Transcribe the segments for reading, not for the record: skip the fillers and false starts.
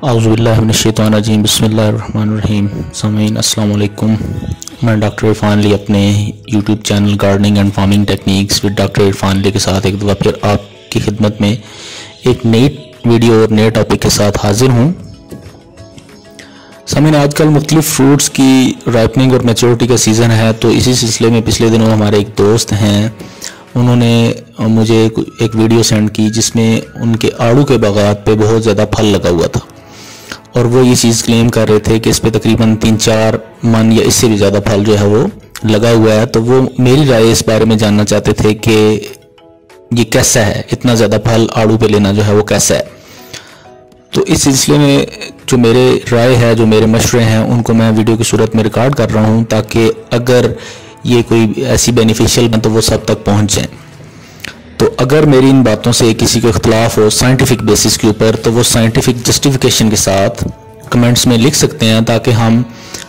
औज़ुबिल्लाहिमिनश्शैतानिर्रजीम बिस्मिल्लाहिर्रहमानिर्रहीम। सामीन अस्सलाम वालेकुम। मैं डॉक्टर इरफान अली अपने YouTube channel gardening and farming techniques with doctor Irfan Ali के साथ एक दफ़ा फिर आपकी खिदमत में एक नई वीडियो और नए टॉपिक के साथ हाजिर हूँ। सामीन, आजकल मुख्तलिफ फ्रूट्स की राइपनिंग और मैच्योरिटी का सीज़न है, तो इसी सिलसिले में पिछले दिनों हमारे एक दोस्त हैं, उन्होंने मुझे एक वीडियो सेंड की जिसमें उनके आड़ू के बागात पे बहुत ज़्यादा फल लगा हुआ था और वो ये चीज़ क्लेम कर रहे थे कि इस पे तकरीबन 3-4 मन या इससे भी ज़्यादा फल जो है वो लगा हुआ है। तो वो मेरी राय इस बारे में जानना चाहते थे कि ये कैसा है, इतना ज़्यादा फल आड़ू पे लेना जो है वो कैसा है। तो इस सिलसिले में जो मेरे राय है, जो मेरे मशवरे हैं, उनको मैं वीडियो की सूरत में रिकॉर्ड कर रहा हूँ ताकि अगर ये कोई ऐसी बेनिफिशियल है तो वो सब तक पहुँच जाए। तो अगर मेरी इन बातों से किसी को इख्तलाफ हो साइंटिफिक बेसिस के ऊपर, तो वो साइंटिफिक जस्टिफिकेशन के साथ कमेंट्स में लिख सकते हैं ताकि हम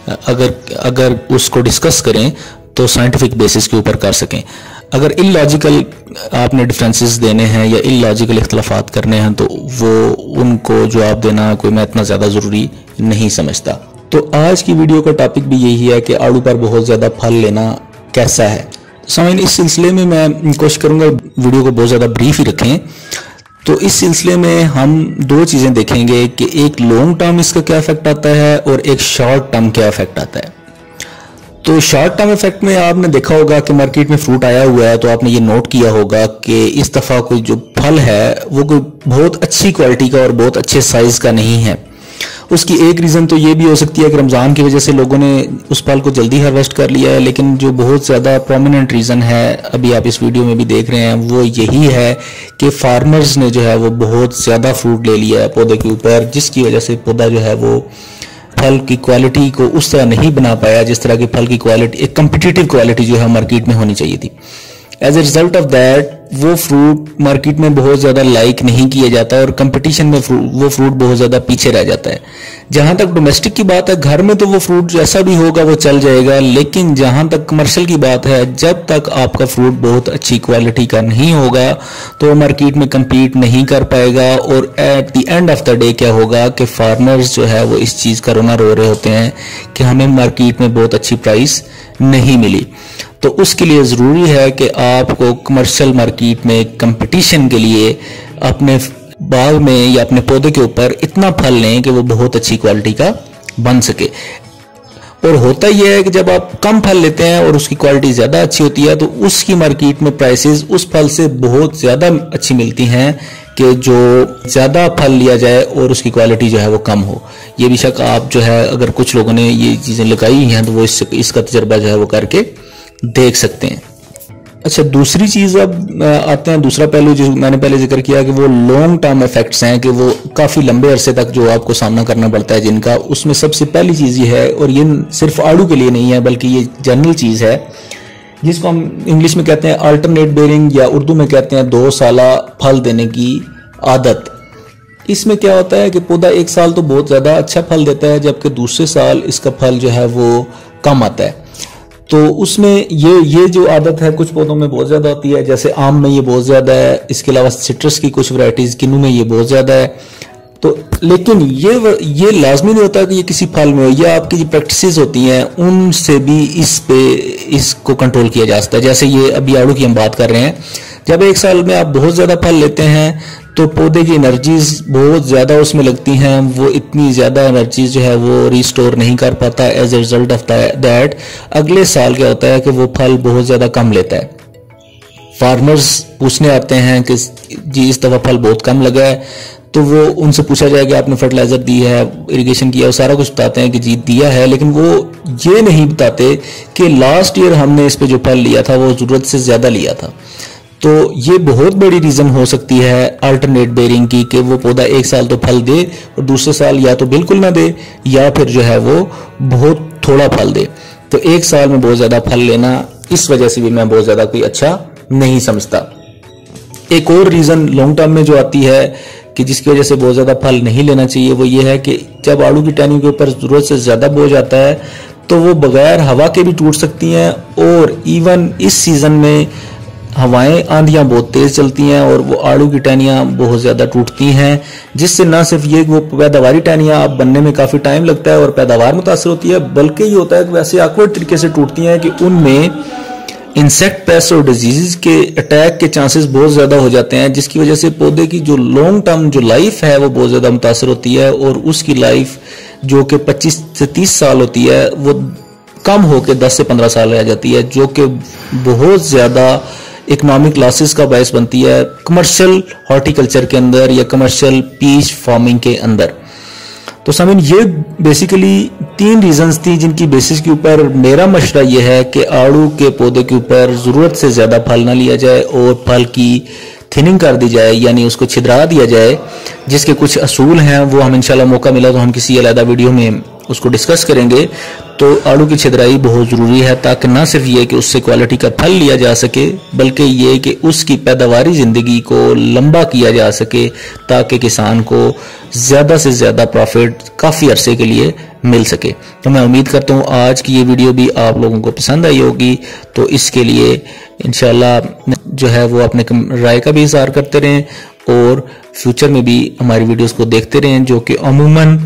अगर उसको डिस्कस करें तो साइंटिफिक बेसिस के ऊपर कर सकें। अगर इलॉजिकल आपने डिफरेंसेस देने हैं या इलॉजिकल इख्तलाफात करने हैं तो वो उनको जवाब देना कोई मैं इतना ज़्यादा ज़रूरी नहीं समझता। तो आज की वीडियो का टॉपिक भी यही है कि आड़ू पर बहुत ज़्यादा फल लेना कैसा है। सामीन, इस सिलसिले में मैं कोशिश करूंगा वीडियो को बहुत ज़्यादा ब्रीफ ही रखें। तो इस सिलसिले में हम दो चीज़ें देखेंगे कि एक लॉन्ग टर्म इसका क्या इफेक्ट आता है और एक शॉर्ट टर्म क्या इफेक्ट आता है। तो शॉर्ट टर्म इफेक्ट में आपने देखा होगा कि मार्केट में फ्रूट आया हुआ है, तो आपने ये नोट किया होगा कि इस दफ़ा कोई जो फल है वो कोई बहुत अच्छी क्वालिटी का और बहुत अच्छे साइज़ का नहीं है। उसकी एक रीज़न तो ये भी हो सकती है कि रमज़ान की वजह से लोगों ने उस फल को जल्दी हार्वेस्ट कर लिया है, लेकिन जो बहुत ज़्यादा प्रोमिनेंट रीज़न है, अभी आप इस वीडियो में भी देख रहे हैं, वो यही है कि फार्मर्स ने जो है वो बहुत ज़्यादा फ्रूट ले लिया है पौधे के ऊपर, जिसकी वजह से पौधा जो है वो फल की क्वालिटी को उस तरह नहीं बना पाया जिस तरह की फल की क्वालिटी, एक कम्पिटिटिव क्वालिटी जो है मार्केट में होनी चाहिए थी। As a result of that वो फ्रूट मार्केट में बहुत ज़्यादा लाइक नहीं किया जाता और कंपटीशन में वो फ्रूट बहुत ज़्यादा पीछे रह जाता है। जहाँ तक डोमेस्टिक की बात है, घर में तो वो फ्रूट जैसा भी होगा वो चल जाएगा, लेकिन जहाँ तक कमर्शियल की बात है, जब तक आपका फ्रूट बहुत अच्छी क्वालिटी का नहीं होगा तो मार्केट में कम्पीट नहीं कर पाएगा और at the end of the day क्या होगा कि फार्मर्स जो है वो इस चीज़ का रोना रो रहे होते हैं कि हमें मार्केट में बहुत अच्छी प्राइस नहीं मिली। तो उसके लिए ज़रूरी है कि आपको कमर्शियल मार्केट में कंपटीशन के लिए अपने बाग में या अपने पौधे के ऊपर इतना फल लें कि वो बहुत अच्छी क्वालिटी का बन सके। और होता यह है कि जब आप कम फल लेते हैं और उसकी क्वालिटी ज़्यादा अच्छी होती है तो उसकी मार्केट में प्राइसेस उस फल से बहुत ज़्यादा अच्छी मिलती हैं कि जो ज़्यादा फल लिया जाए और उसकी क्वालिटी जो है वो कम हो। ये बेशक आप जो है अगर कुछ लोगों ने ये चीज़ें लगाई हैं तो वो इसका तजर्बा जो है वो करके देख सकते हैं। अच्छा, दूसरी चीज़ अब आते हैं, दूसरा पहलू जो मैंने पहले जिक्र किया कि वो लॉन्ग टर्म इफेक्ट्स हैं कि वो काफ़ी लंबे अरसे तक जो आपको सामना करना पड़ता है जिनका, उसमें सबसे पहली चीज़ ये है, और ये सिर्फ आड़ू के लिए नहीं है बल्कि ये जनरल चीज़ है जिसको हम इंग्लिश में कहते हैं अल्टरनेट बेयरिंग या उर्दू में कहते हैं 2 साला फल देने की आदत। इसमें क्या होता है कि पौधा एक साल तो बहुत ज़्यादा अच्छा फल देता है जबकि दूसरे साल इसका फल जो है वो कम आता है। तो उसमें ये जो आदत है कुछ पौधों में बहुत ज़्यादा होती है, जैसे आम में ये बहुत ज़्यादा है, इसके अलावा सिट्रस की कुछ वैरायटीज़ किन्नू में ये बहुत ज़्यादा है। तो लेकिन ये लाजमी नहीं होता कि ये किसी फल में हो, या आपकी जो प्रैक्टिसेस होती हैं उनसे भी इसको कंट्रोल किया जा सकता है। जैसे ये अभी आड़ू की हम बात कर रहे हैं, जब एक साल में आप बहुत ज़्यादा फल लेते हैं तो पौधे की एनर्जीज बहुत ज़्यादा उसमें लगती हैं, वो इतनी ज़्यादा एनर्जीज जो है वो रिस्टोर नहीं कर पाता। As a result of that अगले साल क्या होता है कि वो फल बहुत ज़्यादा कम लेता है। फार्मर्स पूछने आते हैं कि जी इस दफ़ा फल बहुत कम लगा है, तो वो उनसे पूछा जाए कि आपने फर्टिलाइज़र दी है, इरिगेशन किया, वो सारा कुछ बताते हैं कि जी दिया है, लेकिन वो ये नहीं बताते कि लास्ट ईयर हमने इस पर जो फल लिया था वो ज़रूरत से ज़्यादा लिया था। तो ये बहुत बड़ी रीज़न हो सकती है अल्टरनेट बेयरिंग की कि वो पौधा एक साल तो फल दे और दूसरे साल या तो बिल्कुल ना दे या फिर जो है वो बहुत थोड़ा फल दे। तो एक साल में बहुत ज़्यादा फल लेना इस वजह से भी मैं बहुत ज़्यादा कोई अच्छा नहीं समझता। एक और रीज़न लॉन्ग टर्म में जो आती है कि जिसकी वजह से बहुत ज़्यादा फल नहीं लेना चाहिए, वो ये है कि जब आड़ू की टहनियों के ऊपर ज़रूरत से ज़्यादा बोझ आता है तो वो बगैर हवा के भी टूट सकती हैं, और इवन इस सीज़न में हवाएं आंधियां बहुत तेज चलती हैं और वो आड़ू की टहनियां बहुत ज़्यादा टूटती हैं, जिससे ना सिर्फ ये वो पैदावारी टहनियां अब बनने में काफ़ी टाइम लगता है और पैदावार मुतासर होती है, बल्कि ये होता है कि वैसे ऑकवर्ड तरीके से टूटती हैं कि उनमें इंसेक्ट पेस्ट और डिजीज के अटैक के चांसेस बहुत ज़्यादा हो जाते हैं, जिसकी वजह से पौधे की जो लॉन्ग टर्म जो लाइफ है वो बहुत ज़्यादा मुतासर होती है और उसकी लाइफ जो कि 25 से 30 साल होती है वो कम होकर 10 से 15 साल रह जाती है, जो कि बहुत ज़्यादा इकोनॉमिक लॉसेस का बायस बनती है कमर्शियल हॉर्टिकल्चर के अंदर या कमर्शियल पीच फार्मिंग के अंदर। तो सामीन, ये बेसिकली 3 रीजंस थी जिनकी बेसिस के ऊपर मेरा मशवरा ये है कि आड़ू के पौधे के ऊपर ज़रूरत से ज़्यादा फल ना लिया जाए और फल की थिनिंग कर दी जाए, यानी उसको छिद्रा दिया जाए, जिसके कुछ असूल हैं वो हम इंशाल्लाह मौका मिला तो हम किसी अलग वीडियो में उसको डिस्कस करेंगे। तो आड़ू की छिद्राई बहुत ज़रूरी है ताकि ना सिर्फ ये कि उससे क्वालिटी का फल लिया जा सके, बल्कि ये कि उसकी पैदावारी ज़िंदगी को लंबा किया जा सके ताकि किसान को ज़्यादा से ज़्यादा प्रॉफिट काफ़ी अरसे के लिए मिल सके। तो मैं उम्मीद करता हूँ आज की ये वीडियो भी आप लोगों को पसंद आई होगी। तो इसके लिए इंशाल्लाह जो है वो अपने राय का भी इज़हार करते रहें और फ्यूचर में भी हमारी वीडियोस को देखते रहें, जो कि अमूमन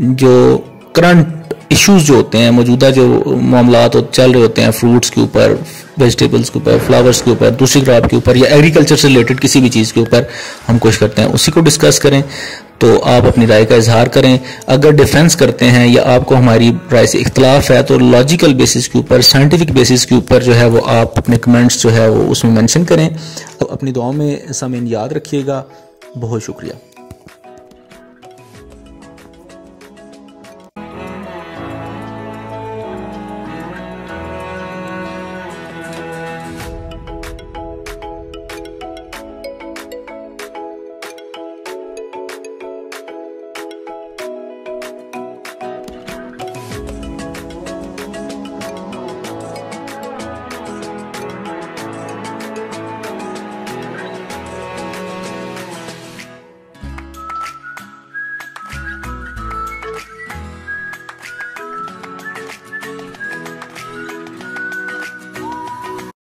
जो करंट इश्यूज जो होते हैं, मौजूदा जो मामलात चल रहे होते हैं फ्रूट्स के ऊपर, वेजिटेबल्स के ऊपर, फ्लावर्स के ऊपर, दूसरी क्रॉप के ऊपर या एग्रीकल्चर से रिलेटेड किसी भी चीज़ के ऊपर हम कोशिश करते हैं उसी को डिस्कस करें। तो आप अपनी राय का इजहार करें। अगर डिफेंस करते हैं या आपको हमारी राय से इख्तलाफ है तो लॉजिकल बेसिस के ऊपर, साइंटिफिक बेसिस के ऊपर जो है वो आप अपने कमेंट्स जो है वो उसमें मेंशन करें। अपनी दुआओं में सामीन याद रखिएगा। बहुत शुक्रिया।